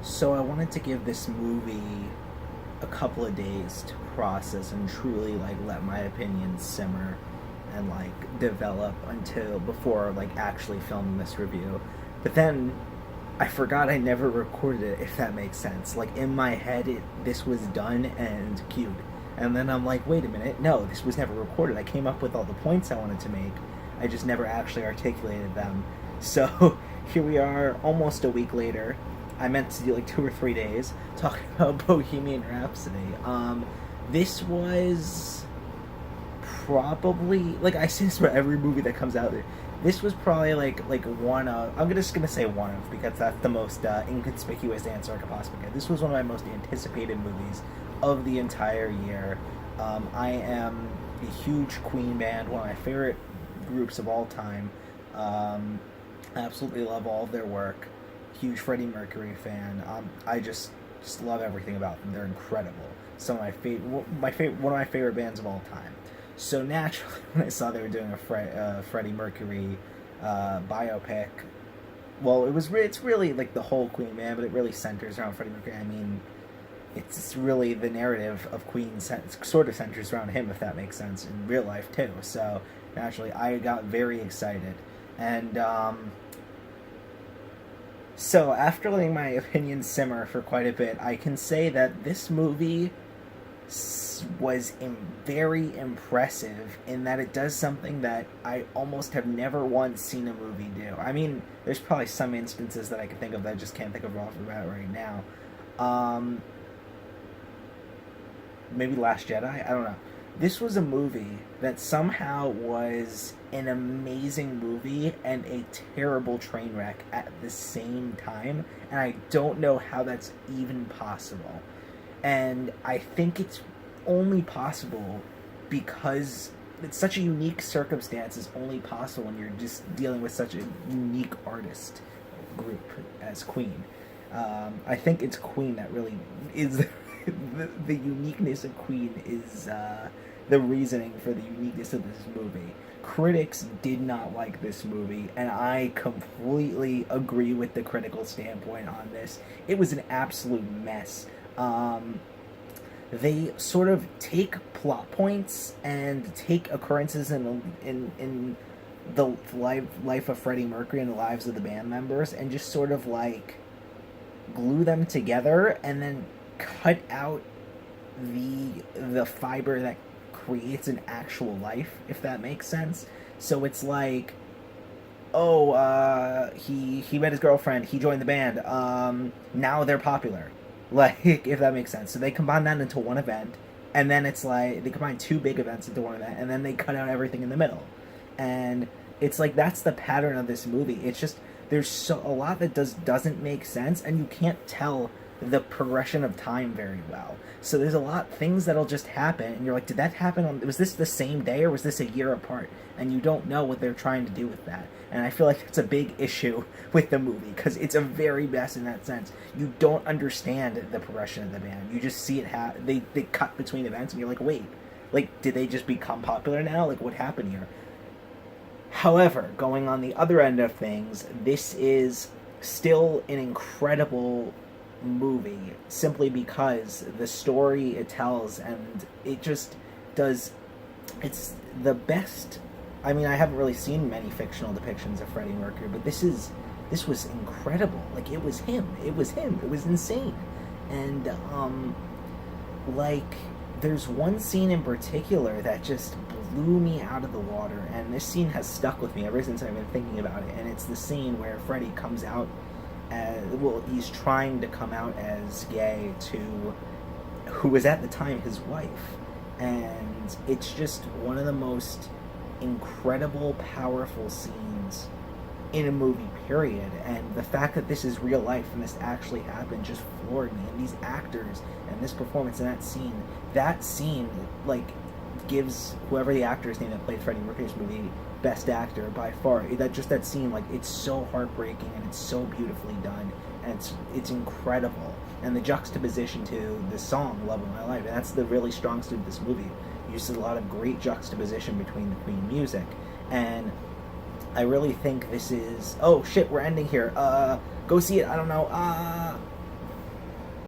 So I wanted to give this movie a couple of days to process and truly like let my opinions simmer and like develop until before like actually filming this review. But then I forgot I never recorded it, if that makes sense. Like in my head this was done and queued. And then I'm like, wait a minute, no, this was never recorded. I came up with all the points I wanted to make. I just never actually articulated them. So here we are almost a week later. I meant to do like 2 or 3 days talking about Bohemian Rhapsody. This was probably like I say this about every movie that comes out there. This was probably like one of I'm just gonna say one of because that's the most inconspicuous answer I could possibly get. This was one of my most anticipated movies of the entire year. I am a huge Queen band, one of my favorite groups of all time. I absolutely love all of their work. Huge Freddie Mercury fan. I just love everything about them. They're incredible. Some of one of my favorite bands of all time. So naturally, when I saw they were doing a Freddie Mercury biopic, well, it's really like the whole Queen band, but it really centers around Freddie Mercury. I mean, it's really the narrative of Queen sort of centers around him, if that makes sense, in real life too. So naturally, I got very excited, and so after letting my opinion simmer for quite a bit, I can say that this movie was very impressive in that it does something that I almost have never once seen a movie do. I mean, there's probably some instances that I can think of that I just can't think of off the bat right now. Um, Maybe Last Jedi. I don't know. This was a movie that somehow was an amazing movie and a terrible train wreck at the same time, and I don't know how that's even possible. And I think it's only possible because it's such a unique circumstance. It's only possible when you're just dealing with such a unique artist group as Queen. I think it's Queen that really is the uniqueness of Queen is the reasoning for the uniqueness of this movie. Critics did not like this movie, and I completely agree with the critical standpoint on this. It was an absolute mess. They sort of take plot points and take occurrences in the life of Freddie Mercury and the lives of the band members and just sort of like glue them together and then cut out the fiber that creates an actual life, if that makes sense. So it's like, oh, he met his girlfriend, he joined the band, now they're popular, like, if that makes sense. So they combine that into one event, and then it's like they combine two big events into one event, and then they cut out everything in the middle, and it's like that's the pattern of this movie. It's just there's so a lot that doesn't make sense, and you can't tell the progression of time very well. So there's a lot things that'll just happen, and you're like, did that happen on? Was this the same day or was this a year apart? And you don't know what they're trying to do with that. And I feel like it's a big issue with the movie because it's a very mess in that sense. You don't understand the progression of the band. You just see it they cut between events, and you're like, wait, like did they just become popular now? Like what happened here? However, going on the other end of things, this is still an incredible movie simply because the story it tells and it just does it's the best. I mean, I haven't really seen many fictional depictions of Freddie Mercury, but this was incredible. Like it was him. It was insane. And like there's one scene in particular that just blew me out of the water, and this scene has stuck with me ever since I've been thinking about it. And it's the scene where Freddie comes out he's trying to come out as gay to who was at the time his wife, and it's just one of the most incredible, powerful scenes in a movie, period. And the fact that this is real life and this actually happened just floored me. And these actors and this performance in that scene, like, gives whoever the actor's name that played Freddie Mercury's movie best actor by far. That scene, like, it's so heartbreaking and it's so beautifully done, and it's incredible. And the juxtaposition to the song "Love of My Life," and that's the really strong suit of this movie. Uses a lot of great juxtaposition between the Queen music, and I really think this is. Oh shit, we're ending here. Go see it. I don't know.